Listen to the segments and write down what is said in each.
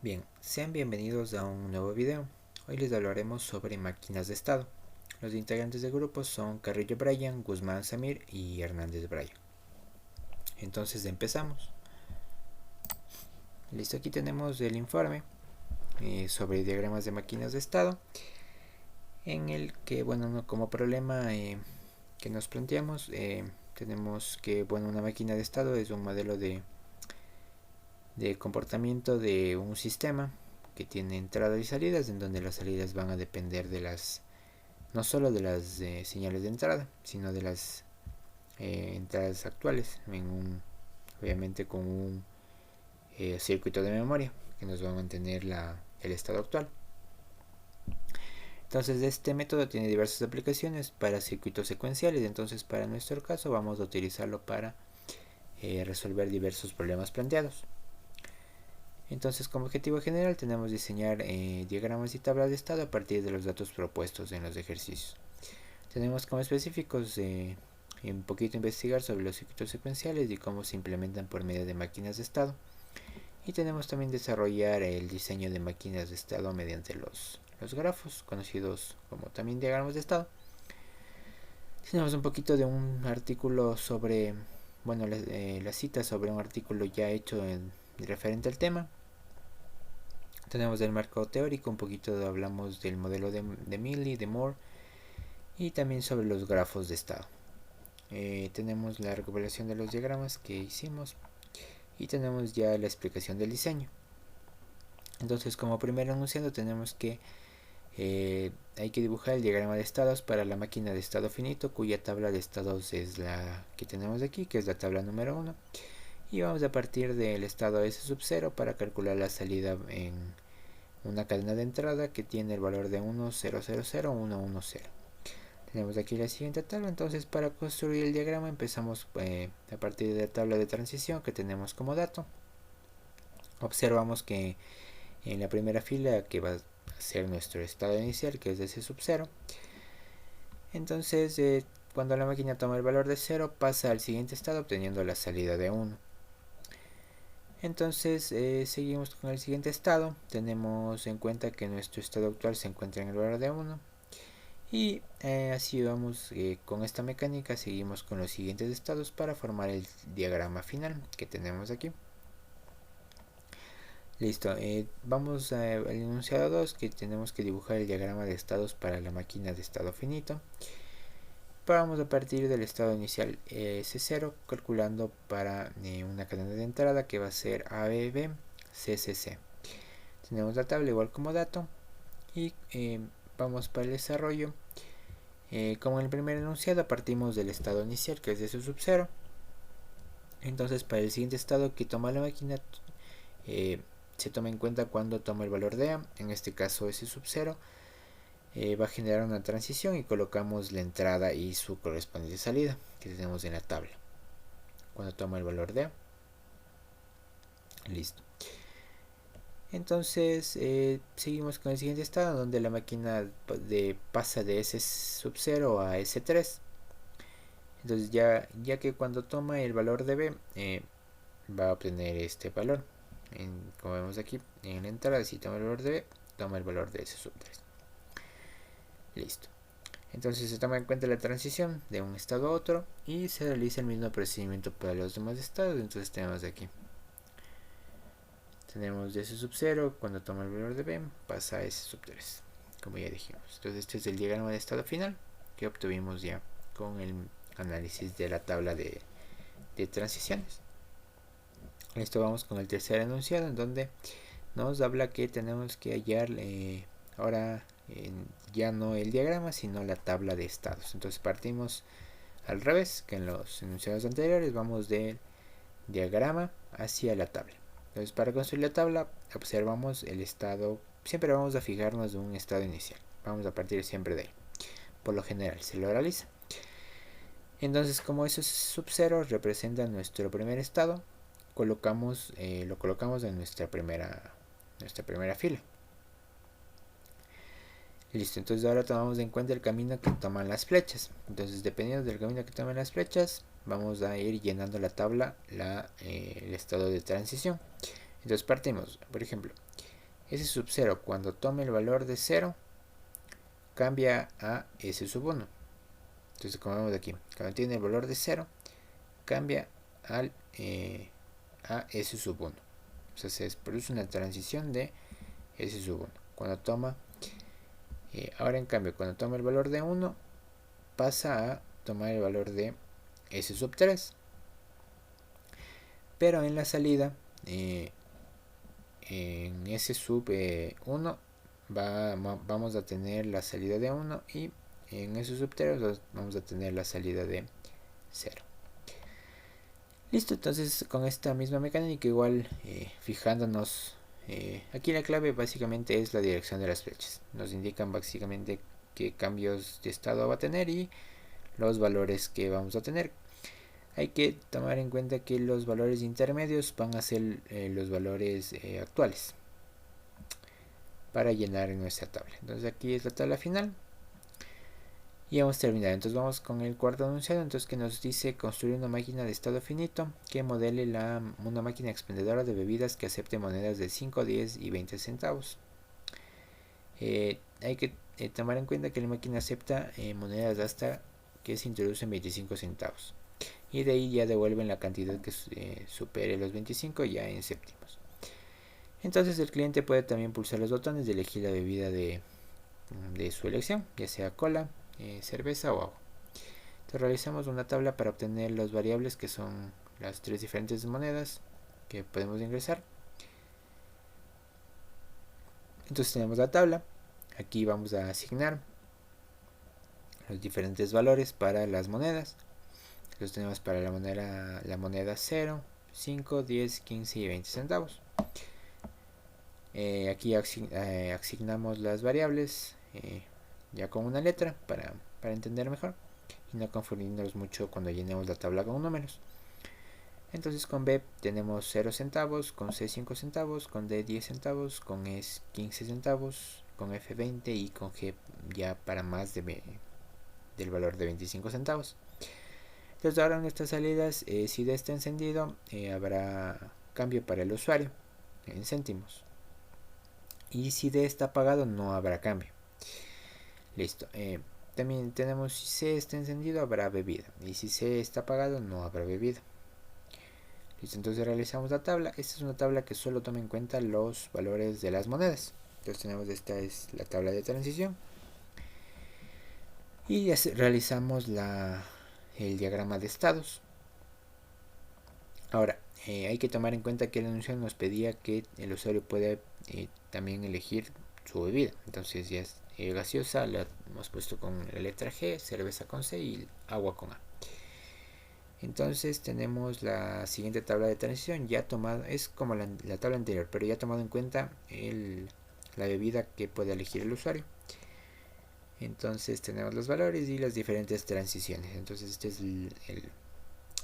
Bien, sean bienvenidos a un nuevo video. Hoy les hablaremos sobre máquinas de estado. Los integrantes del grupo son Carrillo Brian, Guzmán Samir y Hernández Brian. Entonces empezamos. Listo, aquí tenemos el informe sobre diagramas de máquinas de estado, en el que, como problema que nos planteamos, tenemos que, una máquina de estado es un modelo de comportamiento de un sistema que tiene entradas y salidas, en donde las salidas van a depender de no solo de las señales de entrada, sino de las entradas actuales, obviamente con un circuito de memoria que nos va a mantener el estado actual. Entonces este método tiene diversas aplicaciones para circuitos secuenciales. Entonces para nuestro caso vamos a utilizarlo para resolver diversos problemas planteados. Entonces, como objetivo general tenemos diseñar diagramas y tablas de estado a partir de los datos propuestos en los ejercicios. Tenemos como específicos un poquito investigar sobre los circuitos secuenciales y cómo se implementan por medio de máquinas de estado. Y tenemos también desarrollar el diseño de máquinas de estado mediante los grafos, conocidos como también diagramas de estado. Tenemos un poquito de un artículo sobre, la cita sobre un artículo ya hecho referente al tema. Tenemos el marco teórico, un poquito hablamos del modelo de Millie, de Moore, y también sobre los grafos de estado. Tenemos la recopilación de los diagramas que hicimos y tenemos ya la explicación del diseño. Entonces, como primer enunciado tenemos que hay que dibujar el diagrama de estados para la máquina de estado finito, cuya tabla de estados es la que tenemos aquí, que es la tabla número 1. Y vamos a partir del estado S sub 0 para calcular la salida en una cadena de entrada que tiene el valor de 1, 0, 0, 0, 1, 1, 0. Tenemos aquí la siguiente tabla. Entonces, para construir el diagrama empezamos a partir de la tabla de transición que tenemos como dato. Observamos que en la primera fila, que va a ser nuestro estado inicial, que es de S sub 0, entonces cuando la máquina toma el valor de 0 pasa al siguiente estado obteniendo la salida de 1. Entonces seguimos con el siguiente estado. Tenemos en cuenta que nuestro estado actual se encuentra en el valor de 1. Y así vamos con esta mecánica. Seguimos con los siguientes estados para formar el diagrama final que tenemos aquí. Listo, vamos al enunciado 2, que tenemos que dibujar el diagrama de estados para la máquina de estado finito. Vamos a partir del estado inicial S0, calculando para una cadena de entrada que va a ser ABB CCC. Tenemos la tabla igual como dato y vamos para el desarrollo. Como en el primer enunciado partimos del estado inicial, que es de S sub 0. Entonces para el siguiente estado que toma la máquina se toma en cuenta cuando toma el valor de A, en este caso S sub 0. Va a generar una transición y colocamos la entrada y su correspondiente salida que tenemos en la tabla cuando toma el valor de A. Listo. Entonces seguimos con el siguiente estado, donde la máquina pasa de S sub 0 a S3. Entonces ya que cuando toma el valor de B va a obtener este valor. Como vemos aquí en la entrada, si toma el valor de B, toma el valor de S sub 3. Listo. Entonces se toma en cuenta la transición de un estado a otro y se realiza el mismo procedimiento para los demás estados. Entonces tenemos aquí, tenemos de S sub 0, cuando toma el valor de B pasa a S sub 3, como ya dijimos. Entonces este es el diagrama de estado final que obtuvimos ya con el análisis de la tabla de transiciones. Listo, vamos con el tercer enunciado, en donde nos habla que tenemos que hallar ahora ya no el diagrama, sino la tabla de estados. Entonces partimos al revés que en los enunciados anteriores, vamos del diagrama hacia la tabla. Entonces para construir la tabla observamos el estado, siempre vamos a fijarnos de un estado inicial, vamos a partir siempre de ahí, por lo general se lo realiza. Entonces, como esos sub 0 representan nuestro primer estado, lo colocamos en nuestra primera fila. Listo, entonces ahora tomamos en cuenta el camino que toman las flechas. Entonces, dependiendo del camino que toman las flechas, vamos a ir llenando la tabla el estado de transición. Entonces partimos, por ejemplo, S sub 0 cuando tome el valor de 0 cambia a S sub 1. Entonces, como vemos aquí, cuando tiene el valor de 0 cambia a S sub 1. O sea, se produce una transición de S sub 1. Cuando toma, ahora en cambio, cuando toma el valor de 1 pasa a tomar el valor de S sub 3. Pero en la salida, en S sub 1 vamos a tener la salida de 1 y en S sub 3 vamos a tener la salida de 0. Listo, entonces con esta misma mecánica igual fijándonos, aquí la clave básicamente es la dirección de las flechas. Nos indican básicamente qué cambios de estado va a tener y los valores que vamos a tener. Hay que tomar en cuenta que los valores intermedios van a ser los valores actuales para llenar en nuestra tabla. Entonces aquí es la tabla final y hemos terminado. Entonces vamos con el cuarto enunciado, entonces que nos dice construir una máquina de estado finito que modele una máquina expendedora de bebidas que acepte monedas de 5, 10 y 20 centavos. Hay que tomar en cuenta que la máquina acepta monedas hasta que se introducen 25 centavos. Y de ahí ya devuelven la cantidad que supere los 25 ya en céntimos. Entonces el cliente puede también pulsar los botones de elegir la bebida de su elección, ya sea cola, cerveza o agua. Entonces realizamos una tabla para obtener las variables que son las tres diferentes monedas que podemos ingresar. Entonces tenemos la tabla, aquí vamos a asignar los diferentes valores para las monedas. Los tenemos para la moneda 0, 5, 10, 15 y 20 centavos. Aquí asignamos las variables ya con una letra para entender mejor y no confundirnos mucho cuando llenemos la tabla con números. Entonces con B tenemos 0 centavos, con C 5 centavos, con D 10 centavos, con E 15 centavos, con F 20 y con G ya para más del valor de 25 centavos. Entonces ahora en estas salidas, si D está encendido, habrá cambio para el usuario en céntimos. Y si D está apagado, no habrá cambio. Listo. También tenemos si C está encendido, habrá bebida. Y si C está apagado, no habrá bebida. Listo, entonces realizamos la tabla. Esta es una tabla que solo toma en cuenta los valores de las monedas. Entonces tenemos, esta es la tabla de transición. Y realizamos el diagrama de estados. Ahora, hay que tomar en cuenta que el anuncio nos pedía que el usuario pueda también elegir su bebida. Entonces ya es gaseosa, la hemos puesto con la letra G, cerveza con C y agua con A. Entonces tenemos la siguiente tabla de transición ya tomada, es como la tabla anterior, pero ya tomado en cuenta la bebida que puede elegir el usuario. Entonces tenemos los valores y las diferentes transiciones. Entonces esta es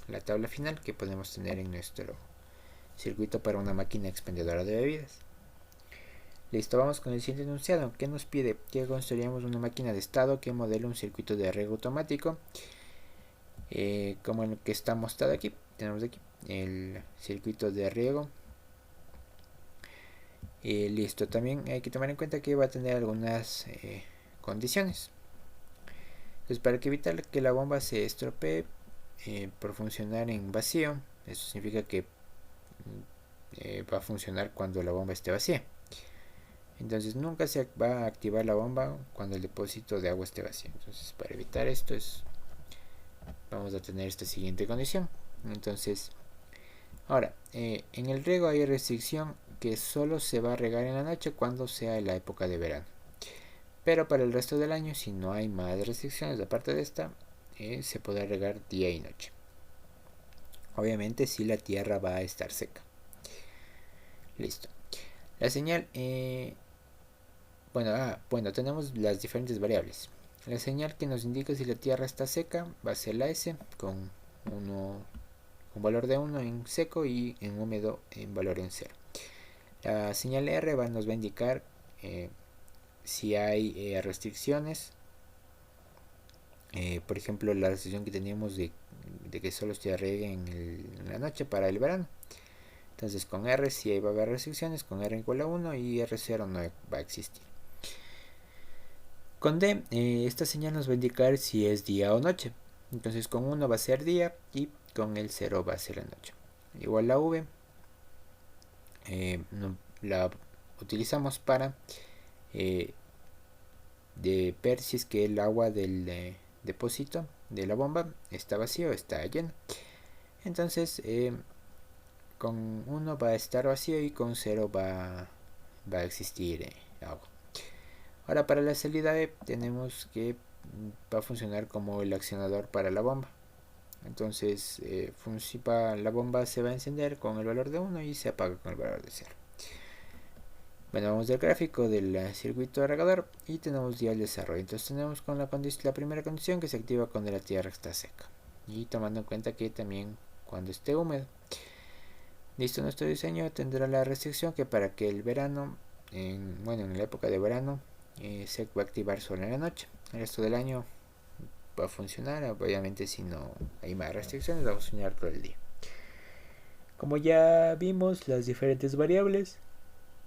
la tabla final que podemos tener en nuestro circuito para una máquina expendedora de bebidas. Listo, vamos con el siguiente enunciado, que nos pide que construyamos una máquina de estado que modele un circuito de riego automático, como el que está mostrado aquí. Tenemos aquí el circuito de riego. Listo, también hay que tomar en cuenta que va a tener algunas condiciones. Entonces, para evitar que la bomba se estropee por funcionar en vacío, eso significa que va a funcionar cuando la bomba esté vacía. Entonces nunca se va a activar la bomba cuando el depósito de agua esté vacío. Entonces para evitar esto vamos a tener esta siguiente condición. Entonces ahora en el riego hay restricción que solo se va a regar en la noche cuando sea la época de verano. Pero para el resto del año, si no hay más restricciones aparte de esta, se podrá regar día y noche. Obviamente si la tierra va a estar seca. Listo. La señal, bueno, tenemos las diferentes variables. La señal que nos indica si la tierra está seca va a ser la S con un valor de 1 en seco y en húmedo en valor en 0. La señal R nos va a indicar si hay restricciones. Por ejemplo, la restricción que teníamos de que solo se riegue en la noche para el verano. Entonces con R sí va a haber restricciones, con R igual a 1 y R0 no va a existir. Con D, esta señal nos va a indicar si es día o noche. Entonces con 1 va a ser día y con el 0 va a ser la noche. Igual la V, la utilizamos para de ver si es que el agua del depósito de la bomba está vacío o está lleno. Entonces con 1 va a estar vacío y con 0 va a existir agua. Ahora para la salida E tenemos que va a funcionar como el accionador para la bomba. Entonces la bomba se va a encender con el valor de 1 y se apaga con el valor de 0. Bueno, vamos del gráfico del circuito cargador y tenemos ya el desarrollo. Entonces tenemos con la primera condición que se activa cuando la tierra está seca. Y tomando en cuenta que también cuando esté húmedo. Listo, nuestro diseño tendrá la restricción que para que el verano, en la época de verano, se va a activar solo en la noche. El resto del año va a funcionar. Obviamente si no hay más restricciones va a funcionar todo el día. Como ya vimos las diferentes variables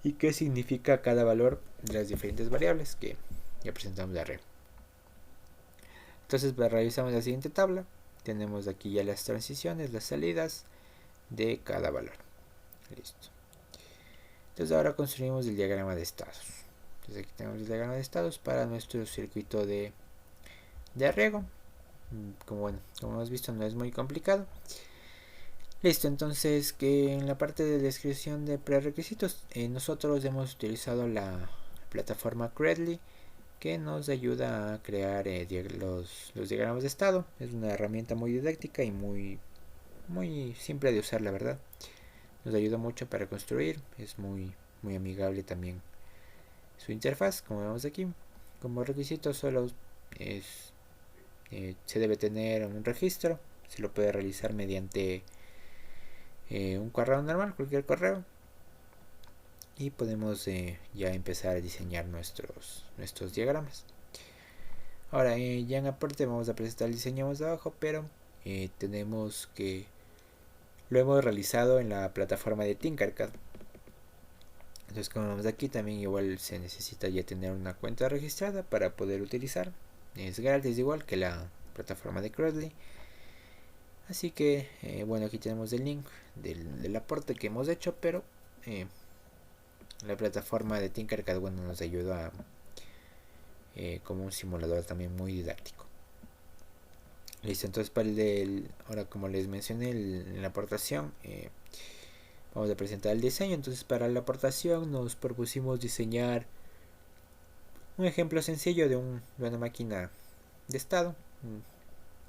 y qué significa cada valor de las diferentes variables que ya presentamos de arriba. Entonces revisamos la siguiente tabla. Tenemos aquí ya las transiciones, las salidas de cada valor. Listo. Entonces ahora construimos el diagrama de estados. Entonces aquí tenemos el diagrama de estados para nuestro circuito de riego. Como hemos visto no es muy complicado. Listo, entonces que en la parte de descripción de prerequisitos nosotros hemos utilizado la plataforma Credly que nos ayuda a crear los diagramas de estado. Es una herramienta muy didáctica y muy simple de usar, la verdad. Nos ayuda mucho para construir, es muy amigable también su interfaz, como vemos aquí. Como requisito solo se debe tener un registro, se lo puede realizar mediante un correo normal, cualquier correo, y podemos ya empezar a diseñar nuestros diagramas. Ahora ya en la parte vamos a presentar el diseño más abajo, pero tenemos que lo hemos realizado en la plataforma de Tinkercad. Entonces como vemos aquí también igual se necesita ya tener una cuenta registrada para poder utilizar. Es gratis igual que la plataforma de Credly. Así que aquí tenemos el link del aporte que hemos hecho, pero la plataforma de Tinkercad nos ayuda como un simulador también muy didáctico. Listo, entonces para ahora como les mencioné en la aportación, vamos a presentar el diseño. Entonces para la aportación nos propusimos diseñar un ejemplo sencillo de una máquina de estado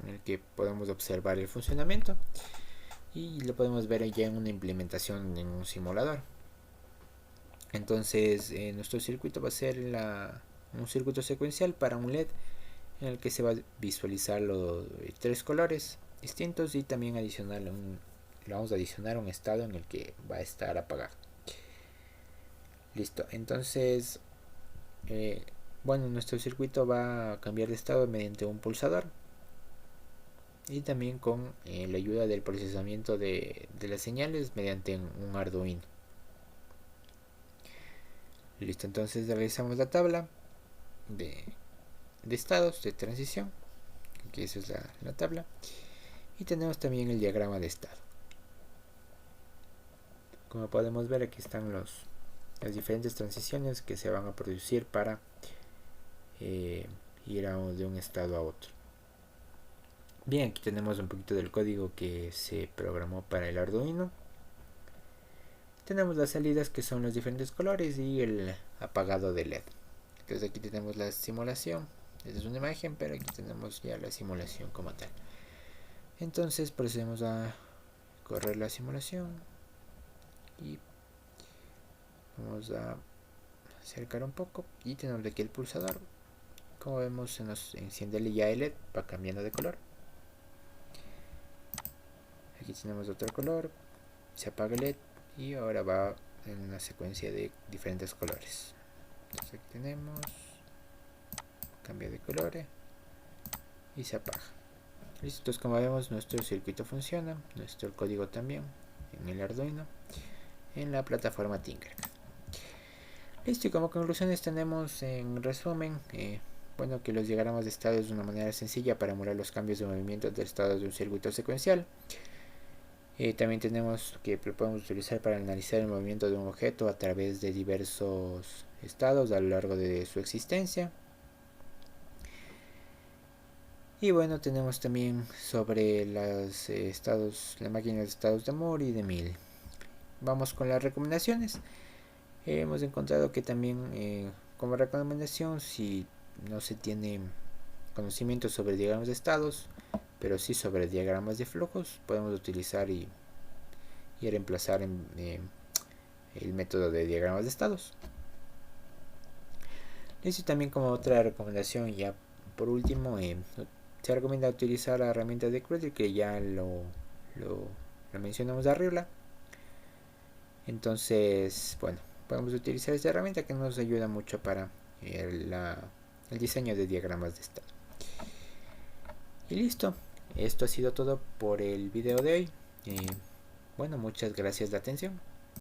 en el que podemos observar el funcionamiento y lo podemos ver ya en una implementación en un simulador. Entonces nuestro circuito va a ser un circuito secuencial para un LED en el que se va a visualizar los 3 colores distintos y también le vamos a adicionar un estado en el que va a estar apagado. Listo, entonces nuestro circuito va a cambiar de estado mediante un pulsador y también con la ayuda del procesamiento de las señales mediante un Arduino. Listo, entonces realizamos la tabla de estados de transición. Aquí esa es la tabla. Y tenemos también el diagrama de estado. Como podemos ver, aquí están las diferentes transiciones que se van a producir para ir de un estado a otro. Bien, aquí tenemos un poquito del código que se programó para el Arduino. Tenemos las salidas que son los diferentes colores y el apagado de LED. Entonces aquí tenemos la simulación. Esta es una imagen, pero aquí tenemos ya la simulación como tal. Entonces procedemos a correr la simulación y vamos a acercar un poco y tenemos aquí el pulsador. Como vemos se nos enciende ya el LED, va cambiando de color. Aquí tenemos otro color, se apaga el LED y ahora va en una secuencia de diferentes colores. Entonces aquí tenemos, cambia de colores y se apaga. Listo, entonces como vemos nuestro circuito funciona, nuestro código también en el Arduino. en la plataforma Tinker. Listo, y como conclusiones tenemos en resumen, bueno, que los diagramas de estado es una manera sencilla para emular los cambios de movimiento del estado de un circuito secuencial. También tenemos que lo podemos utilizar para analizar el movimiento de un objeto a través de diversos estados a lo largo de su existencia. Y bueno, tenemos también sobre los estados, la máquina de estados de Moore y de Mill. Vamos con las recomendaciones. Hemos encontrado que también como recomendación, si no se tiene conocimiento sobre diagramas de estados, pero sí sobre diagramas de flujos, podemos utilizar y reemplazar el método de diagramas de estados. Y también como otra recomendación, ya por último, se recomienda utilizar la herramienta de Crudely, que ya lo mencionamos arriba. Entonces, bueno, podemos utilizar esta herramienta que nos ayuda mucho para el diseño de diagramas de estado. Y listo, esto ha sido todo por el video de hoy. Bueno, muchas gracias de la atención.